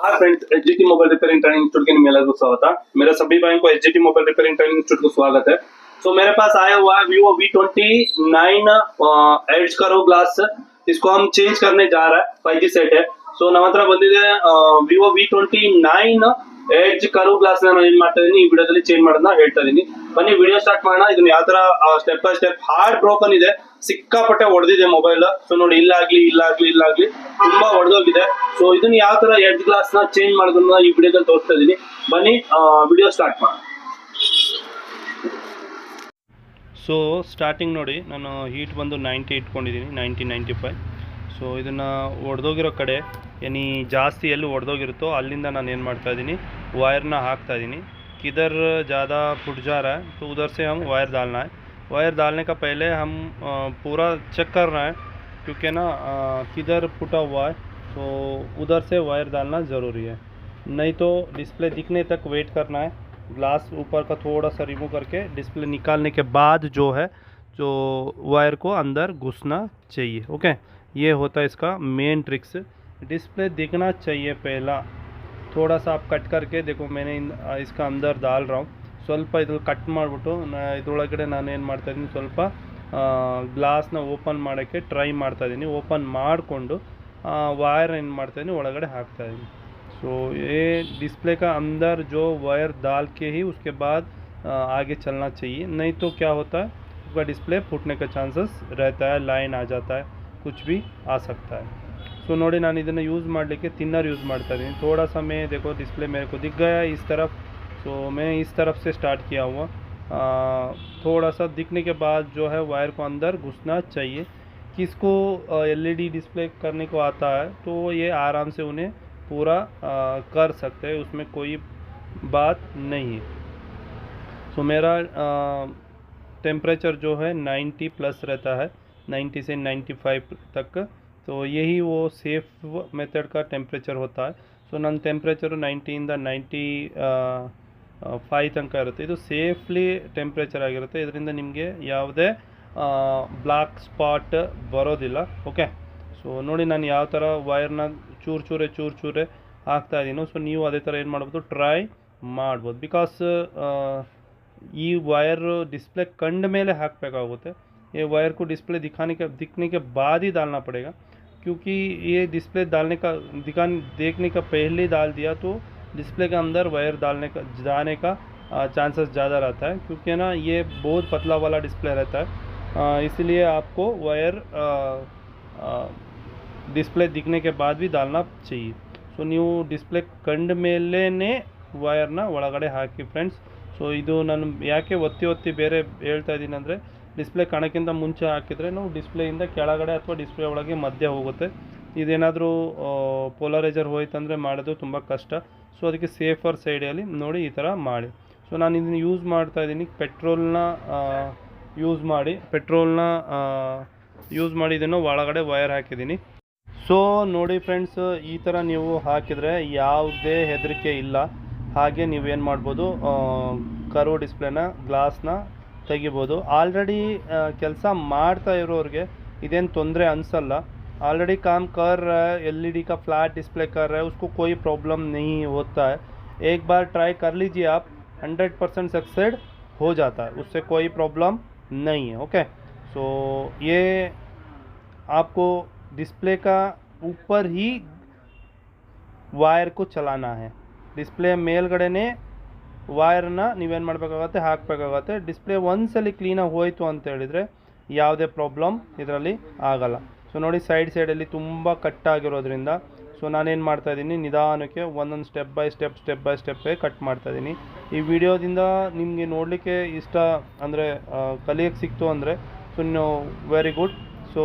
हाँ friends, HGT mobile repairing training institute के निमेलर स्वागत। मेरा सभी भाइयों को HGT mobile repairing training institute को स्वागत है। सो मेरे पास आया हुआ है Vivo V29 एड्ज करो ग्लास। इसको हम चेंज करने जा रहा है। 5G सेट है। सो ನಮ್ಮ ಹತ್ರ ಬಂದಿದೆ Vivo V29 एड्ज करो ग्लास ನಾನು ಏನು ಮಾಡ್ತಾ ಇದೀನಿ ಈ ವಿಡಿಯೋದಲ್ಲಿ ಚೇಂಜ್ ಮಾಡೋದನ್ನ ಹೇಳ್ತಾ ಇದೀನಿ। ಬನ್ನಿ ವಿಡಿಯೋ ಸ್ಟಾರ್ಟ್ ಮಾಡೋಣ। ಇದನ್ನ ಯಾವ ತರ step by step hard broken ಇದೆ, ಸಿಕ್ಕಾಪಟ್ಟೆ ಹೊಡೆದಿದೆ ಮೊಬೈಲ್। ಸೊ ನೋಡಿ ಇಲ್ಲಾಗ್ಲಿ ತುಂಬಾ ಹೊಡೆದೋಗಿದೆ। ಸೊ ಇದನ್ನ ಯಾವ ತರ ಎಡ್ಜ್ ಗ್ಲಾಸ್ ನ ಚೇಂಜ್ ಮಾಡೋದನ್ನ ಈ ವಿಡಿಯೋದಲ್ಲಿ ತೋರಿಸ್ತಾ ಇದೀನಿ। ಬನ್ನಿ ವಿಡಿಯೋ ಸ್ಟಾರ್ಟ್ ಮಾಡೋಣ। ಸೊ ಸ್ಟಾರ್ಟಿಂಗ್ ನೋಡಿ, ನಾನು ಹೀಟ್ ಬಂದು 90 ಇಟ್ಕೊಂಡಿದ್ದೀನಿ, 90-95। ಸೊ ಇದನ್ನು ಒಡೆದೋಗಿರೋ ಕಡೆ ಏನಿ ಜಾಸ್ತಿ ಎಲ್ಲಿ ಒಡೆದೋಗಿರುತ್ತೋ ಅಲ್ಲಿಂದ ನಾನು ಏನು ಮಾಡ್ತಾಯಿದ್ದೀನಿ, वायर हाकता इधर किधर ज़्यादा फुट जा रहा है तो उधर से हम वायर डालना है। वायर डालने का पहले हम पूरा चेक कर रहे हैं, क्योंकि ना किधर फुटा हुआ है तो उधर से वायर डालना ज़रूरी है। नहीं तो डिस्प्ले दिखने तक वेट करना है। ग्लास ऊपर का थोड़ा सा रिमूव करके डिस्प्ले निकालने के बाद जो है जो वायर को अंदर घुसना चाहिए। ओके, ये होता है इसका मेन ट्रिक्स। डिस्प्ले दिखना चाहिए पहला। थोड़ा सा आप कट करके देखो, मैंने इसका अंदर डाल रहा हूँ। ಸ್ವಲ್ಪ ಇದು ಕಟ್ ಮಾಡಿಬಿಟ್ಟು ಇದರೊಳಗಡೆ ನಾನು ಏನು ಮಾಡ್ತಾಯಿದ್ದೀನಿ, ಸ್ವಲ್ಪ ಗ್ಲಾಸ್ನ ಓಪನ್ ಮಾಡೋಕ್ಕೆ ಟ್ರೈ ಮಾಡ್ತಾಯಿದ್ದೀನಿ। ಓಪನ್ ಮಾಡಿಕೊಂಡು वायर ಏನು ಮಾಡ್ತಾಯಿದ್ದೀನಿ ಒಳಗಡೆ ಹಾಕ್ತಾಯಿದ್ದೀನಿ। सो ये डिस्प्ले का अंदर जो वायर डाल के ही उसके बाद आगे चलना चाहिए। नहीं तो क्या होता है, उसका डिस्प्ले फूटने का चांसेस रहता है, लाइन आ जाता है, कुछ भी आ सकता है। सो ನೋಡಿ, ನಾನು ಇದನ್ನು ಯೂज़ ಮಾಡಲಿಕ್ಕೆ थिनर यूज़ ಮಾಡ್ತಾ इದ್ದೀನಿ। थोड़ा सा मैं देखो डिस्प्ले मेरे को दिख गया इस तरफ। सो मैं इस तरफ से स्टार्ट किया हुआ। थोड़ा सा दिखने के बाद जो है वायर को अंदर घुसना चाहिए। किसको एलईडी डिस्प्ले करने को आता है तो ये आराम से उन्हें पूरा कर सकते हैं, उसमें कोई बात नहीं है। सो मेरा टेम्परेचर जो है 90 प्लस रहता है, 90 से 95 तक। तो यही वो सेफ मेथड का टेम्परेचर होता है। सो ನನ್ನ ಟೆಂಪ್ರೇಚರು 90ಇಂದ 95 ತನಕ ಇರುತ್ತೆ। ಇದು ಸೇಫ್ಲಿ ಟೆಂಪ್ರೇಚರ್ ಆಗಿರುತ್ತೆ। ಇದರಿಂದ ನಿಮಗೆ ಯಾವುದೇ ಬ್ಲ್ಯಾಕ್ ಸ್ಪಾಟ್ ಬರೋದಿಲ್ಲ। ಓಕೆ, ಸೊ ನೋಡಿ ನಾನು ಯಾವ ಥರ ವೈರ್ನ ಚೂರು ಚೂರೆ ಹಾಕ್ತಾ ಇದ್ದೀನೋ, ಸೊ ನೀವು ಅದೇ ಥರ ಏನು ಮಾಡ್ಬೋದು, ಟ್ರೈ ಮಾಡ್ಬೋದು। बिकॉज ಈ वायर डिस्प्ले कंड मेले हाकಬೇಕಾಗುತ್ತೆ। ये वायर को डिस्प्ले दिखने के बाद ही डालना पड़ेगा, क्योंकि ये डिस्प्ले देखने का पहले डाल दिया तो डिस्प्ले के अंदर वायर जाने का चांसेस ज़्यादा रहता है, क्योंकि ना ये बहुत पतला वाला डिस्प्ले रहता है। इसलिए आपको वायर डिस्प्ले दिखने के बाद भी डालना चाहिए। सो ನೀವು ಡಿಸ್ಪ್ಲೇ ಕಂಡ ಮೇಲೇ ವೈರ್ನ ಒಳಗಡೆ ಹಾಕಿ ಫ್ರೆಂಡ್ಸ್। ಸೊ ಇದು ನಾನು ಯಾಕೆ ಒತ್ತಿ ಬೇರೆ ಹೇಳ್ತಾ ಇದ್ದೀನಿ ಅಂದರೆ, ಡಿಸ್ಪ್ಲೇ ಕಾಣೋಕ್ಕಿಂತ ಮುಂಚೆ ಹಾಕಿದರೆ ನಾವು ಡಿಸ್ಪ್ಲೇಯಿಂದ ಕೆಳಗಡೆ ಅಥವಾ ಡಿಸ್ಪ್ಲೇ ಒಳಗೆ ಮಧ್ಯ ಹೋಗುತ್ತೆ। ಇದೇನಾದರೂ ಪೋಲರೈಸರ್ ಹೋಯ್ತಂದರೆ ಮಾಡೋದು ತುಂಬ ಕಷ್ಟ। ಸೊ ಅದಕ್ಕೆ ಸೇಫರ್ ಸೈಡಲ್ಲಿ ನೋಡಿ ಈ ಥರ ಮಾಡಿ। ಸೊ ನಾನು ಇದನ್ನು ಯೂಸ್ ಮಾಡ್ತಾ ಇದ್ದೀನಿ, ಪೆಟ್ರೋಲ್ನ ಯೂಸ್ ಮಾಡಿ ಇದನ್ನು ಒಳಗಡೆ ವೈರ್ ಹಾಕಿದ್ದೀನಿ। ಸೊ ನೋಡಿ ಫ್ರೆಂಡ್ಸ್, ಈ ಥರ ನೀವು ಹಾಕಿದರೆ ಯಾವುದೇ ಹೆದರಿಕೆ ಇಲ್ಲ। ಹಾಗೆ ನೀವೇನು ಮಾಡ್ಬೋದು, ಕರ್ವ್ ಡಿಸ್ಪ್ಲೇನ ಗ್ಲಾಸ್ನ ತೆಗಿಬೋದು। ಆಲ್ರೆಡಿ ಕೆಲಸ ಮಾಡ್ತಾ ಇರೋರಿಗೆ इदेन ತೊಂದರೆ ಅನಿಸಲ್ಲ। ऑलरेडी काम कर रहा है, एलईडी का फ्लैट डिस्प्ले कर रहा है, उसको कोई प्रॉब्लम नहीं होता है। एक बार ट्राई कर लीजिए आप, 100% सक्सेस हो जाता है, उससे कोई प्रॉब्लम नहीं है। ओके, सो ये आपको डिस्प्ले का ऊपर ही वायर को चलाना है। डिस्प्ले ಮೇಲ್ಗಡೆನೇ ವಾಯರ್ನ ನೀವೇನು ಮಾಡಬೇಕಾಗುತ್ತೆ, ಹಾಕಬೇಕಾಗುತ್ತೆ। ಡಿಸ್ಪ್ಲೇ ಒಂದ್ಸಲಿ ಕ್ಲೀನಾಗಿ ಹೋಯಿತು ಅಂತ ಹೇಳಿದರೆ ಯಾವುದೇ ಪ್ರಾಬ್ಲಮ್ ಇದರಲ್ಲಿ ಆಗಲ್ಲ। ಸೊ ನೋಡಿ, ಸೈಡಲ್ಲಿ ತುಂಬ ಕಟ್ಟಾಗಿರೋದ್ರಿಂದ ಸೊ ನಾನೇನು ಮಾಡ್ತಾಯಿದ್ದೀನಿ, ನಿಧಾನಕ್ಕೆ ಒಂದೊಂದು ಸ್ಟೆಪ್ ಬೈ ಸ್ಟೆಪ್ಪೇ ಕಟ್ ಮಾಡ್ತಾಯಿದ್ದೀನಿ। ಈ ವಿಡಿಯೋದಿಂದ ನಿಮಗೆ ನೋಡಲಿಕ್ಕೆ ಇಷ್ಟ ಅಂದರೆ ಕಲಿಯೋಕ್ಕೆ ಸಿಕ್ತು ಅಂದರೆ ಸೊ ವೆರಿ ಗುಡ್। ಸೊ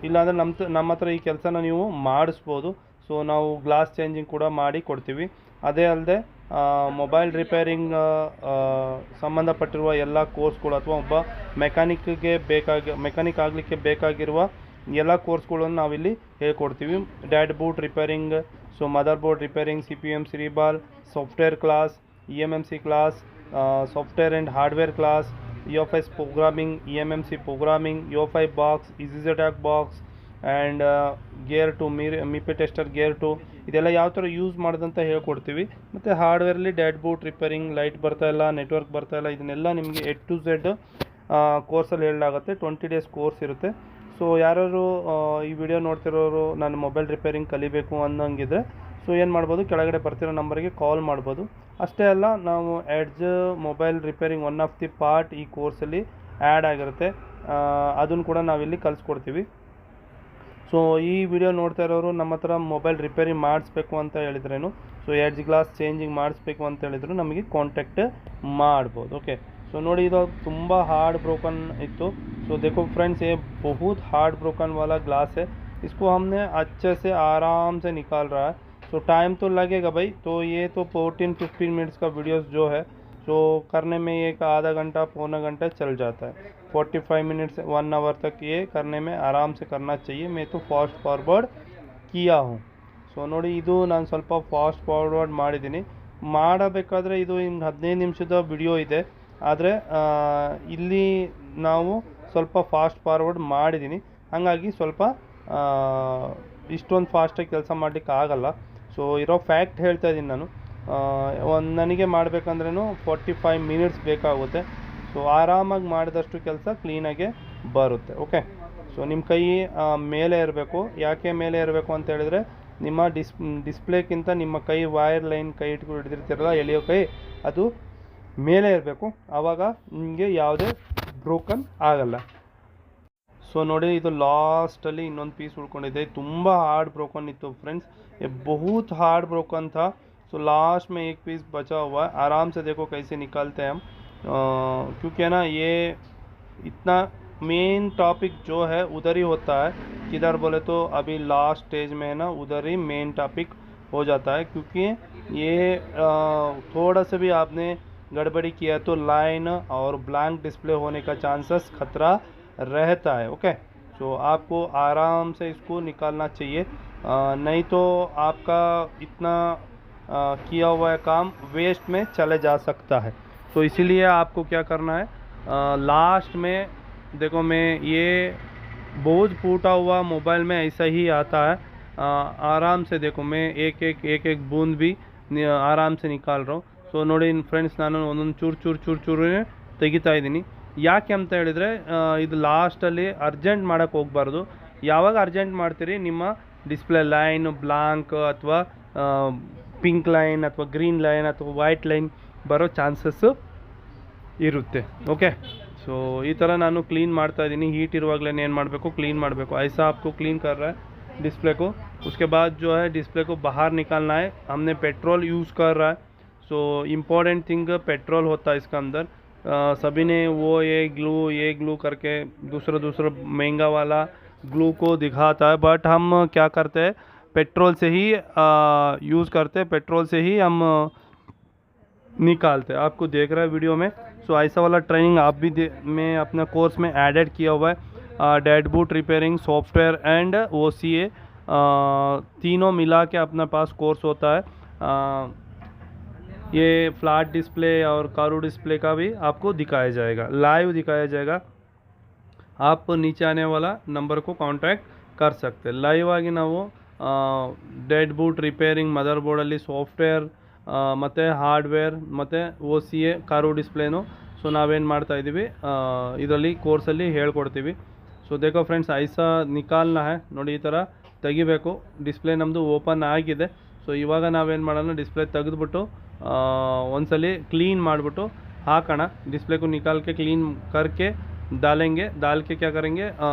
ಇಲ್ಲಾಂದರೆ ನಮ್ಮ ಹತ್ರ ಈ ಕೆಲಸನ ನೀವು ಮಾಡಿಸ್ಬೋದು। ಸೊ ನಾವು ಗ್ಲಾಸ್ ಚೇಂಜಿಂಗ್ ಕೂಡ ಮಾಡಿ ಕೊಡ್ತೀವಿ। ಅದೇ ಅಲ್ಲದೆ ಮೊಬೈಲ್ ರಿಪೇರಿಂಗ್ ಸಂಬಂಧಪಟ್ಟಿರುವ ಎಲ್ಲ ಕೋರ್ಸ್ಗಳು ಅಥವಾ ಒಬ್ಬ ಮೆಕ್ಯಾನಿಕ್ ಆಗಲಿಕ್ಕೆ ಬೇಕಾಗಿರುವ ಎಲ್ಲ ಕೋರ್ಸ್ಗಳನ್ನು ನಾವಿಲ್ಲಿ ಹೇಳ್ಕೊಡ್ತೀವಿ। Dead boot repairing, so motherboard repairing, CPM ಸಿರಿಬಾಲ್, software class, EMMC class, software and hardware class, UFS programming, EMMC programming, UFI box, EasyZack box, and gear to MIPI tester gear to ಇದೆಲ್ಲ ಯಾವ ಥರ use ಮಾಡೋದಂತ ಹೇಳ್ಕೊಡ್ತೀವಿ. ಮತ್ತು ಹಾರ್ಡ್ವೇರಲ್ಲಿ dead boot repairing, light ಬರ್ತಾಯಿಲ್ಲ, network ಬರ್ತಾಯಿಲ್ಲ, ಇದನ್ನೆಲ್ಲ ನಿಮಗೆ A to Z ಕೋರ್ಸಲ್ಲಿ ಹೇಳಲಾಗುತ್ತೆ. 20 days ಕೋರ್ಸ್ ಇರುತ್ತೆ. ಸೊ ಯಾರು ಈ ವಿಡಿಯೋ ನೋಡ್ತಿರೋರು ನಾನು ಮೊಬೈಲ್ ರಿಪೇರಿಂಗ್ ಕಲಿಬೇಕು ಅನ್ನೋಂಗಿದ್ರೆ ಸೊ ಏನು ಮಾಡ್ಬೋದು, ಕೆಳಗಡೆ ಬರ್ತಿರೋ ನಂಬರ್ಗೆ ಕಾಲ್ ಮಾಡ್ಬೋದು. ಅಷ್ಟೇ ಅಲ್ಲ, ನಾವು edge mobile repairing one of the part ಈ ಕೋರ್ಸಲ್ಲಿ ಆ್ಯಡ್ ಆಗಿರುತ್ತೆ. ಅದನ್ನು ಕೂಡ ನಾವಿಲ್ಲಿ ಕಲಿಸ್ಕೊಡ್ತೀವಿ. ಸೊ ಈ ವಿಡಿಯೋ ನೋಡ್ತಾ ಇರೋರು ನಮ್ಮ ಹತ್ರ ಮೊಬೈಲ್ ರಿಪೇರಿ ಮಾಡಿಸ್ಬೇಕು ಅಂತ ಹೇಳಿದ್ರೇನು, ಸೊ ಎಡ್ಜ್ ಗ್ಲಾಸ್ ಚೇಂಜಿಂಗ್ ಮಾಡಿಸ್ಬೇಕು ಅಂತ ಹೇಳಿದ್ರು ನಮಗೆ ಕಾಂಟ್ಯಾಕ್ಟ್ ಮಾಡ್ಬೋದು. ಓಕೆ, ಸೊ ನೋಡಿ ಇದು ತುಂಬ हार्ड ब्रोकन इतो. सो देखो फ्रेंड्स, ये बहुत हार्ड ब्रोकन वाला ग्लास है. इसको हमने अच्छे से आराम से निकाल रहा है. सो टाइम तो लगेगा भाई, तो ये तो 14-15 मिनट्स का वीडियोस जो है सो करने में एक आधा घंटा पौना घंटा चल जाता है. 45 मिनट्स 1 आवर तक ये करने में आराम से करना चाहिए. मैं तो फास्ट फॉरवर्ड किया हूँ. ಸೊ ನೋಡಿ, ಇದು ನಾನು ಸ್ವಲ್ಪ ಫಾಸ್ಟ್ ಫಾರ್ವರ್ಡ್ ಮಾಡಿದ್ದೀನಿ. ಮಾಡಬೇಕಾದ್ರೆ ಇದು ಇನ್ನು 15 ನಿಮಿಷದ ವಿಡಿಯೋ ಇದೆ, ಆದರೆ ಇಲ್ಲಿ ನಾವು ಸ್ವಲ್ಪ ಫಾಸ್ಟ್ ಫಾರ್ವರ್ಡ್ ಮಾಡಿದ್ದೀನಿ. ಹಾಗಾಗಿ ಸ್ವಲ್ಪ ಇಷ್ಟೊಂದು ಫಾಸ್ಟಾಗಿ ಕೆಲಸ ಮಾಡಲಿಕ್ಕೆ ಆಗಲ್ಲ. ಸೊ ಇರೋ ಫ್ಯಾಕ್ಟ್ ಹೇಳ್ತಾ ಇದ್ದೀನಿ ನಾನು. ನನಗೆ ಮಾಡಬೇಕಂದ್ರೂ 45 ಮಿನಿಟ್ಸ್ ಬೇಕಾಗುತ್ತೆ. ಸೊ ಆರಾಮಾಗಿ ಮಾಡಿದಷ್ಟು ಕೆಲಸ ಕ್ಲೀನಾಗೆ ಬರುತ್ತೆ. ಓಕೆ, ಸೊ ನಿಮ್ಮ ಕೈ ಮೇಲೆ ಇರಬೇಕು. ಯಾಕೆ ಮೇಲೆ ಇರಬೇಕು ಅಂತ ಹೇಳಿದರೆ, ನಿಮ್ಮ ಡಿಸ್ಪ್ಲೇಕ್ಕಿಂತ ನಿಮ್ಮ ಕೈ ವೈರ್ ಲೈನ್ ಕೈ ಇಟ್ಕೊಂಡು ಹಿಡಿದಿರ್ತಿರಲ್ಲ, ಎಳೆಯೋ ಕೈ, ಅದು ಮೇಲೆ ಇರಬೇಕು. ಆವಾಗ ನಿಮಗೆ ಯಾವುದೇ ಬ್ರೋಕನ್ ಆಗಲ್ಲ. ಸೊ ನೋಡಿ, ಇದು ಲಾಸ್ಟಲ್ಲಿ ಇನ್ನೊಂದು ಪೀಸ್ ಉಳ್ಕೊಂಡಿದೆ. ತುಂಬ हार्ड ब्रोकन इतो फ्रेंड्स, ये बहुत हार्ड ब्रोकन था. सो लास्ट में एक पीस बचा हुआ है. आराम से देखो कैसे निकालते हैं हम, क्योंकि है ना ये इतना मेन टॉपिक जो है उधर ही होता है. किधर बोले तो अभी लास्ट स्टेज में है ना, उधर ही मेन टॉपिक हो जाता है. क्योंकि ये थोड़ा सा भी आपने गड़बड़ी किया तो लाइन और ब्लैंक डिस्प्ले होने का चांसेस खतरा रहता है. ओके, सो आपको आराम से इसको निकालना चाहिए, नहीं तो आपका इतना किया हुआ काम वेस्ट में चले जा सकता है. तो इसीलिए आपको क्या करना है, लास्ट में देखो, मैं ये बोझ फूटा हुआ मोबाइल में ऐसा ही आता है. आराम से देखो, मैं एक बूंद भी आराम से निकाल रहा हूँ. ಸೊ ನೋಡಿ ಫ್ರೆಂಡ್ಸ್, ನಾನು ಒಂದೊಂದು ಚೂರು ತೆಗಿತಾ ಇದ್ದೀನಿ. ಯಾಕೆ ಅಂತ ಹೇಳಿದರೆ, ಇದು ಲಾಸ್ಟಲ್ಲಿ ಅರ್ಜೆಂಟ್ ಮಾಡೋಕ್ಕೆ ಹೋಗಬಾರ್ದು. ಯಾವಾಗ ಅರ್ಜೆಂಟ್ ಮಾಡ್ತೀರಿ, ನಿಮ್ಮ ಡಿಸ್ಪ್ಲೇ ಲೈನ್ ಬ್ಲಾಂಕ್ ಅಥವಾ ಪಿಂಕ್ ಲೈನ್ ಅಥವಾ ಗ್ರೀನ್ ಲೈನ್ ಅಥವಾ ವೈಟ್ ಲೈನ್ ಬರೋ ಚಾನ್ಸಸ್ಸು ಇರುತ್ತೆ. ಓಕೆ, ಸೊ ಈ ಥರ ನಾನು ಕ್ಲೀನ್ ಮಾಡ್ತಾ ಇದ್ದೀನಿ. ಹೀಟ್ ಇರುವಾಗಲೇ ಏನು ಮಾಡಬೇಕು, ಕ್ಲೀನ್ ಮಾಡಬೇಕು. ऐसा आपको क्लीन कर रहा है डिस्प्ले को. उसके बाद जो है डिस्प्ले को बाहर निकालना है. हमने पेट्रोल यूज़ कर रहा है. सो इम्पोर्टेंट थिंग पेट्रोल होता है इसका अंदर. सभी ने वो ये ग्लू करके दूसरा महंगा वाला ग्लू को दिखाता है, बट हम क्या करते हैं, पेट्रोल से ही यूज़ करते हैं, पेट्रोल से ही हम निकालते हैं. आपको देख रहा है वीडियो में. सो ऐसा वाला ट्रेनिंग आप भी मैं अपना कोर्स में एडेड किया हुआ है. Dead boot repairing, software and OCA तीनों मिला के अपना पास कोर्स होता है. ये फ्लैट डिस्प्ले और कारू डिस्प्ले का भी आपको दिखाया जाएगा, लाइव दिखाया जाएगा. आप नीचे आने वाला नंबर को कांटेक्ट कर सकते हैं. लाइव आगे ನಾವು ಡೆಡ್ ಬೂಟ್ ರಿಪೇರಿಂಗ್, ಮದರ್ ಬೋರ್ಡಲ್ಲಿ ಸಾಫ್ಟ್ವೇರ್ ಮತ್ತು ಹಾರ್ಡ್ವೇರ್ ಮತ್ತು OCA ಕಾರು ಡಿಸ್ಪ್ಲೇನು ಸೊ ನಾವೇನು ಮಾಡ್ತಾ ಇದ್ದೀವಿ, ಇದರಲ್ಲಿ ಕೋರ್ಸಲ್ಲಿ ಹೇಳ್ಕೊಡ್ತೀವಿ. ಸೊ देखो फ्रेंड्स, ऐसा निकालना है. ನೋಡಿ, ಈ ಥರ ತೆಗಿಬೇಕು. ಡಿಸ್ಪ್ಲೇ ನಮ್ಮದು ಓಪನ್ ಆಗಿದೆ. ಸೊ ಇವಾಗ ನಾವೇನು ಮಾಡೋಣ, ಡಿಸ್ಪ್ಲೇ ತೆಗೆದುಬಿಟ್ಟು ಒಂದ್ಸಲಿ ಕ್ಲೀನ್ ಮಾಡಿಬಿಟ್ಟು ಹಾಕೋಣ. डिस्प्ले को निकाल के क्लीन करके डालेंगे. डाल के क्या करेंगे,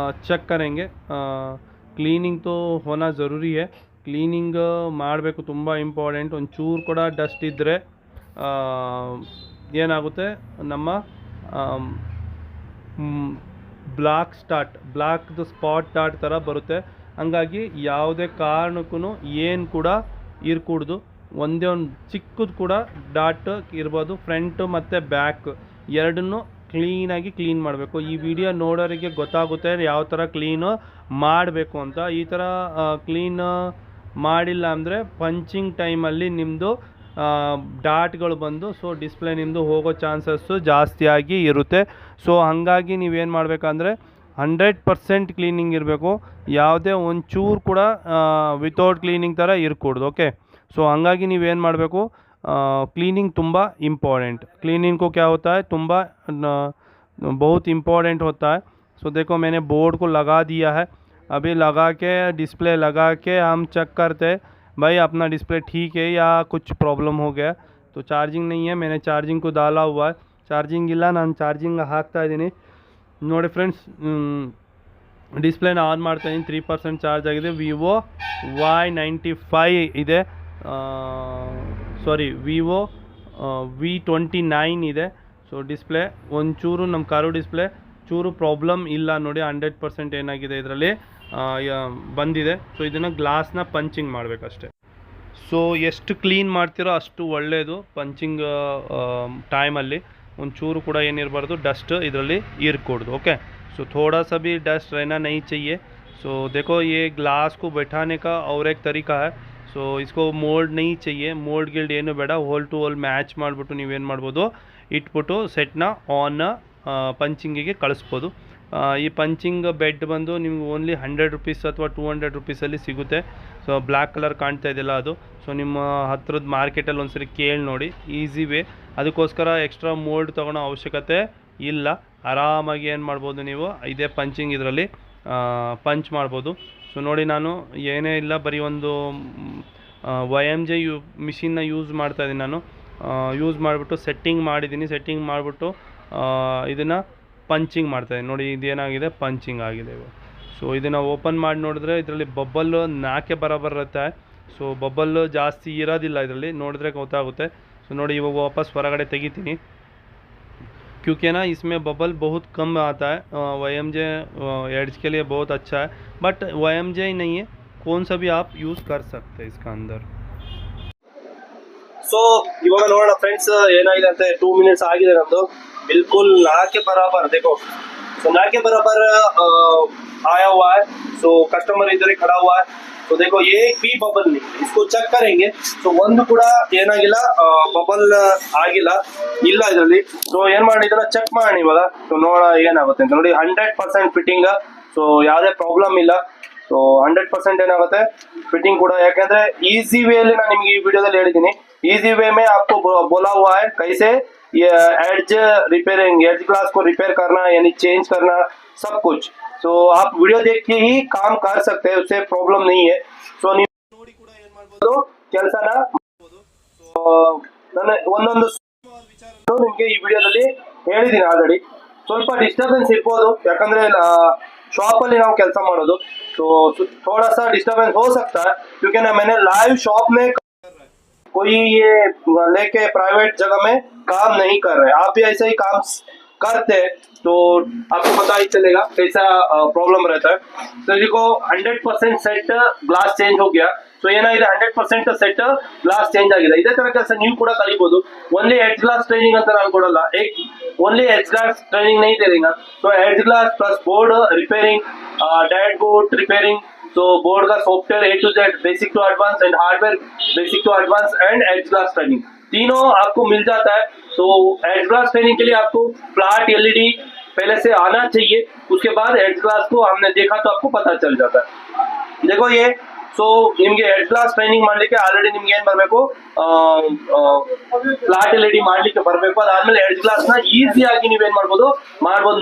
चेक करेंगे. क्लीनिंग तो होना ज़रूरी है. ಕ್ಲೀನಿಂಗ್ ಮಾಡಬೇಕು, ತುಂಬ ಇಂಪಾರ್ಟೆಂಟ್. ಒಂಚೂರು ಕೂಡ ಡಸ್ಟ್ ಇದ್ದರೆ ಏನಾಗುತ್ತೆ, ನಮ್ಮ ಬ್ಲ್ಯಾಕ್ದು ಸ್ಪಾಟ್ ಡಾಟ್ ಥರ ಬರುತ್ತೆ. ಹಂಗಾಗಿ ಯಾವುದೇ ಕಾರಣಕ್ಕೂ ಏನು ಕೂಡ ಇರಕೂಡ್ದು. ಒಂದೇ ಒಂದು ಚಿಕ್ಕದು ಕೂಡ ಡಾಟ್ ಇರ್ಬೋದು. ಫ್ರಂಟ್ ಮತ್ತು ಬ್ಯಾಕ್ ಎರಡನ್ನೂ ಕ್ಲೀನಾಗಿ ಕ್ಲೀನ್ ಮಾಡಬೇಕು. ಈ ವಿಡಿಯೋ ನೋಡೋರಿಗೆ ಗೊತ್ತಾಗುತ್ತೆ ಯಾವ ಥರ ಕ್ಲೀನು ಮಾಡಬೇಕು ಅಂತ. ಈ ಥರ ಕ್ಲೀನ್ ಮಾಡಿಲ್ಲ ಅಂದರೆ ಪಂಚಿಂಗ್ ಟೈಮಲ್ಲಿ ನಿಮ್ಮದು ಡಾಟ್ಗಳು ಬಂದು ಸೊ ಡಿಸ್ಪ್ಲೇ ನಿಮ್ಮದು ಹೋಗೋ ಚಾನ್ಸಸ್ಸು ಜಾಸ್ತಿಯಾಗಿ ಇರುತ್ತೆ. ಸೊ ಹಾಗಾಗಿ ನೀವೇನು ಮಾಡಬೇಕಂದ್ರೆ 100% ಕ್ಲೀನಿಂಗ್ ಇರಬೇಕು, ಯಾವುದೇ ಒಂಚೂರು ಕೂಡ ವಿತೌಟ್ ಕ್ಲೀನಿಂಗ್ ಥರ ಇರಕೂಡ್ದು. ಓಕೆ, ಸೊ ಹಂಗಾಗಿ ನೀವೇನು ಮಾಡಬೇಕು, क्लीनिंग ತುಂಬ इम्पोर्टेंट, क्लीनिंग को क्या होता है ತುಂಬ बहुत इम्पोर्टेंट होता है. सो देखो मैंने बोर्ड को लगा दिया है, अभी लगा के डिस्प्ले लगा के हम चेक करते हैं भाई अपना डिस्प्ले ठीक है या कुछ प्रॉब्लम हो गया. तो चार्जिंग नहीं है, मैंने चार्जिंग को डाला हुआ है, ಚಾರ್ಜಿಂಗ್ ಇಲ್ಲ, ನಾನು ಚಾರ್ಜಿಂಗ್ ಹಾಕ್ತಾ ಇದ್ದೀನಿ ನೋಡಿ ಫ್ರೆಂಡ್ಸ್. ಡಿಸ್ಪ್ಲೇನ ಆನ್ ಮಾಡ್ತಾ ಇದ್ದೀನಿ, 3% ಚಾರ್ಜ್ ಆಗಿದೆ. ವಿವೋ Y95 ಇದೆ, ಸಾರಿ ವಿವೋ V29 ಇದೆ. ಸೊ ಡಿಸ್ಪ್ಲೇ ಒಂಚೂರು ನಮ್ಮ ಕಾರು ಡಿಸ್ಪ್ಲೇ ಚೂರು ಪ್ರಾಬ್ಲಮ್ ಇಲ್ಲ ನೋಡಿ, 100% ಏನಾಗಿದೆ ಇದರಲ್ಲಿ ಬಂದಿದೆ. ಸೊ ಇದನ್ನು ಗ್ಲಾಸ್ನ ಪಂಚಿಂಗ್ ಮಾಡಬೇಕಷ್ಟೆ. ಸೊ ಎಷ್ಟು ಕ್ಲೀನ್ ಮಾಡ್ತಿರೋ ಅಷ್ಟು ಒಳ್ಳೆಯದು ಪಂಚಿಂಗ್ ಟೈಮಲ್ಲಿ. ಒಂಚೂರು ಕೂಡ ಏನಿರಬಾರ್ದು, ಡಸ್ಟ್ ಇದರಲ್ಲಿ ಇರಕೂಡ್ದು. ओके, सो थोड़ा सा भी डस्ट रहना नहीं चाहिए. सो देखो ये ग्लास को बैठाने का और एक तरीका है. ಸೊ इसको मोल्ड नहीं चाहिए, मोल्ड ಗಿಲ್ಡ್ ಏನು ಬೇಡ, ಹೋಲ್ ಟು ಹೋಲ್ ಮ್ಯಾಚ್ ಮಾಡಿಬಿಟ್ಟು ನೀವೇನು ಮಾಡ್ಬೋದು, ಇಟ್ಬಿಟ್ಟು ಸೆಟ್ನ ಆನ್ ಪಂಚಿಂಗಿಗೆ ಕಳಿಸ್ಬೋದು. ಈ ಪಂಚಿಂಗ್ ಬೆಡ್ ಬಂದು ನಿಮ್ಗೆ ಓನ್ಲಿ 100 ರುಪೀಸ್ ಅಥವಾ 200 ರುಪೀಸಲ್ಲಿ ಸಿಗುತ್ತೆ. ಸೊ ಬ್ಲ್ಯಾಕ್ ಕಲರ್ ಕಾಣ್ತಾ ಇದೆಯಲ್ಲ ಅದು. ಸೊ ನಿಮ್ಮ ಹತ್ರದ ಮಾರ್ಕೆಟಲ್ಲಿ ಒಂದ್ಸರಿ ಕೇಳಿ ನೋಡಿ, ಈಸಿ ವೇ. ಅದಕ್ಕೋಸ್ಕರ ಎಕ್ಸ್ಟ್ರಾ ಮೋಲ್ಡ್ ತೊಗೊಳೋ ಅವಶ್ಯಕತೆ ಇಲ್ಲ, ಆರಾಮಾಗಿ ಏನು ಮಾಡ್ಬೋದು ನೀವು ಇದೇ ಪಂಚಿಂಗ್ ಇದರಲ್ಲಿ ಪಂಚ್ ಮಾಡ್ಬೋದು. ಸೊ ನೋಡಿ ನಾನು ಏನೇ ಇಲ್ಲ, ಬರೀ ಒಂದು YMJ ಮಿಷಿನ್ನ ಯೂಸ್ ಮಾಡ್ತಾಯಿದ್ದೀನಿ ನಾನು. ಯೂಸ್ ಮಾಡಿಬಿಟ್ಟು ಸೆಟ್ಟಿಂಗ್ ಮಾಡಿದ್ದೀನಿ, ಸೆಟ್ಟಿಂಗ್ ಮಾಡಿಬಿಟ್ಟು ಇದನ್ನು ಪಂಚಿಂಗ್ ಮಾಡ್ತಾಯಿದ್ದೀನಿ ನೋಡಿ. ಇದೇನಾಗಿದೆ, ಪಂಚಿಂಗ್ ಆಗಿದೆ ಇವಾಗ. ಸೊ ಇದನ್ನು ಓಪನ್ ಮಾಡಿ ನೋಡಿದ್ರೆ ಇದರಲ್ಲಿ ಬಬ್ಬಲ್ಲು ನಾಕೆ ಬರೋಬ್ಬರ ಇರುತ್ತೆ. ಸೊ ಬಬ್ಬಲ್ಲು ಜಾಸ್ತಿ ಇರೋದಿಲ್ಲ ಇದರಲ್ಲಿ, ನೋಡಿದ್ರೆ ಗೊತ್ತಾಗುತ್ತೆ. ಸೊ ನೋಡಿ ಇವಾಗ ವಾಪಸ್ ಹೊರಗಡೆ ತೆಗಿತೀನಿ, क्योंकि ना इसमें बबल बहुत कम आता है. YMJ एड्स के लिए बहुत अच्छा है, बट YMJ ही नहीं है, कौन सा भी आप यूज़ कर सकते हैं इसका अंदर. ಸೊ ಇವಾಗ ನೋಡೋಣ ಫ್ರೆಂಡ್ಸ್ ಏನಾಗಿದೆ ಅಂತ. 2 ಮಿನಿಟ್ಸ್ ಆಗಿದೆ ನಮ್ಮದು, बिल्कुल ना के बराबर. देखो, तो ना के बराबर आया हुआ है. सो कस्टमर इधर ही खड़ा हुआ है. तो देखो ये एक भी बबल नहीं, इसको ಚೆಕ್ करेंगे. ಸೊ ಒಂದು ಕೂಡ ಏನಾಗಿಲ್ಲ, ಬಬಲ್ ಆಗಿಲ್ಲ ಇಲ್ಲ ಇದರಲ್ಲಿ. ಸೊ ಏನ್ ಮಾಡಿ ಇದನ್ನ ಚೆಕ್ ಮಾಡೋಣ ಇವಾಗ. ಸೊ ನೋಡೋಣ ಏನಾಗುತ್ತೆ ಅಂತ ನೋಡಿ. 100% ಫಿಟ್ಟಿಂಗ್, ಸೊ ಯಾವುದೇ ಪ್ರಾಬ್ಲಮ್ ಇಲ್ಲ. ಸೊ 100% ಏನಾಗುತ್ತೆ ಫಿಟ್ಟಿಂಗ್ ಕೂಡ, ಯಾಕಂದ್ರೆ ಈಸಿ ವೇ ಅಲ್ಲಿ ನಾನು ನಿಮ್ಗೆ ಈ ವಿಡಿಯೋದಲ್ಲಿ ಹೇಳಿದ್ದೀನಿ. ಈಸಿ वे में आपको बोला हुआ है कैसे ये एड्ज रिपेयरिंग, एड्ज ग्लास को रिपेयर करना यानी चेंज करना सब कुछ. सो आप वीडियो देख के ही काम कर सकते हैं, उससे प्रॉब्लम नहीं है. सो ನೀವು ನೋಡಿ ಕೂಡ ಏನು ಮಾಡಬಹುದು, ಕೆಲಸನ ಮಾಡಬಹುದು. ಸೋ ನಾನು ಒಂದೊಂದು ವಿಚಾರವನ್ನು ನಿಮಗೆ ಈ ವಿಡಿಯೋದಲ್ಲಿ ಹೇಳಿದ್ದೀನಿ ಆಲ್ರೆಡಿ. ಸ್ವಲ್ಪ ಡಿಸ್ಟರ್ಬೆನ್ಸ್ ಇರಬಹುದು, ಯಾಕಂದ್ರೆ शॉप ಅಲ್ಲಿ ನಾವು ಕೆಲಸ ಮಾಡೋದು. तो थोड़ा सा डिस्टर्बेंस हो सकता है, क्योंकि ना मैंने लाइव शॉप में कोई ये लेके प्राइवेट जगह में काम नहीं कर रहे. आप भी ऐसे ही काम करते हैं तो आपको पता ही चलेगा कैसा प्रॉब्लम रहता है. तो देखो 100% सेट ग्लास चेंज हो गया. ಸೊ ಏನಾಗಿದೆ, 100% ಸೆಟ್ ಗ್ಲಾಸ್ ಚೇಂಜ್ ಆಗಿದೆ. ಇದೇ ತರ ಕೆಲಸ ನೀವು ಕೂಡ ಕಲಿಬಹುದು. ಓನ್ಲಿ ಎಡ್ಜ್ ಗ್ಲಾಸ್ ಟ್ರೈನಿಂಗ್ ಅಂತ ನಾನು ಕೊಡಲ್ಲ, ಓನ್ಲಿ ಎಡ್ಜ್ ಗ್ಲಾಸ್ ट्रेनिंग नहीं दे देगा. तो edge glass plus board repairing, dead board repairing, तो बोर्ड का software A to Z, basic to advance and hardware basic to advance and edge glass training तीनों आपको मिल जाता है. तो एड्ज ग्लास ट्रेनिंग के लिए आपको फ्लैट LED पहले से आना चाहिए, उसके बाद एड्ज ग्लास को हमने देखा तो आपको पता चल जाता है. देखो ये ಸೊ ನಿಮಗೆ ಎಡ್ಜ್ ಗ್ಲಾಸ್ ಟ್ರೈನಿಂಗ್ ಮಾಡ್ಲಿಕ್ಕೆ ಆಲ್ರೆಡಿ ನಿಮ್ಗೆ ಏನ್ ಬರಬೇಕು, ಫ್ಲಾಟ್ LED ಮಾಡ್ಲಿಕ್ಕೆ ಬರಬೇಕು. ಅದಾದ್ಮೇಲೆ ಎಡ್ಜ್ ಗ್ಲಾಸ್ ನ ಈಸಿಯಾಗಿ ನೀವೇನ್ ಮಾಡ್ಬೋದು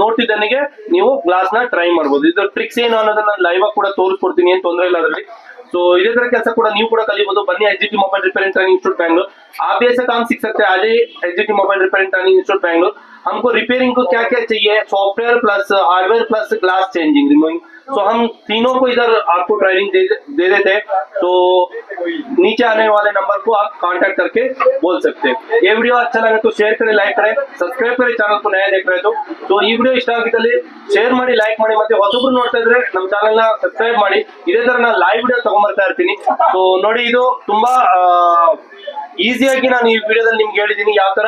ನೋಡ್ತಿದ್ದನಿಗೆ ನೀವು ಗ್ಲಾಸ್ ನ ಟ್ರೈ ಮಾಡ್ಬೋದು. ಇದು ಟ್ರಿಕ್ಸ್ ಏನು ಅನ್ನೋದನ್ನ ನಾನು ಲೈವ್ ಆಗಿ ಕೂಡ ತೋರಿಸ್ಕೊಡ್ತೀನಿ, ಏನ್ ತೊಂದರೆ ಇಲ್ಲ ಅದರಲ್ಲಿ. तो इधे तरह ಕೆಲಸ ಕೂಡ ನೀವು ಕೂಡ ಕಲಿಬಹುದು. ಬನ್ನಿ HGT mobile repairing training institute Bangalore, आप भी ऐसा काम सीख सकते हैं. आज ही HGT mobile repairing training institute Bangalore. हमको रिपेयरिंग को क्या क्या चाहिए, software plus hardware plus glass changing removing, तो हम तीनों को इधर आपको ट्रेनिंग दे देते हैं. तो नीचे आने वाले नंबर को आप कांटेक्ट करके बोल सकते हैं. ये वीडियो अच्छा लगे तो शेयर करें, लाइक करें, सब्सक्राइब करें ಚಾನಲ್ को नया देख रहे हो तो ಈ ವಿಡಿಯೋ ಇಷ್ಟ ಆಗಿದ್ದಲ್ಲಿ ಶೇರ್ ಮಾಡಿ, ಲೈಕ್ ಮಾಡಿ, ಮತ್ತೆ ಹೊಸಬ್ರು ನೋಡ್ತಾ ಇದ್ರೆ ನಮ್ಮ ಚಾನಲ್ ನ ಸಬ್ಸ್ಕ್ರೈಬ್ ಮಾಡಿ. ಇದೇ ತರ ನಾನು ಲೈವ್ ವಿಡಿಯೋ ತಗೊಂಡ್ಬರ್ತಾ ಇರ್ತೀನಿ. ಸೊ ನೋಡಿ ಇದು ತುಂಬಾ ಈಸಿಯಾಗಿ ನಾನು ಈ ವಿಡಿಯೋದಲ್ಲಿ ನಿಮ್ಗೆ ಹೇಳಿದ್ದೀನಿ ಯಾವ ತರ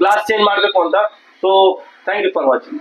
ಗ್ಲಾಸ್ ಚೇಂಜ್ ಮಾಡಬೇಕು ಅಂತ. So thank you for watching.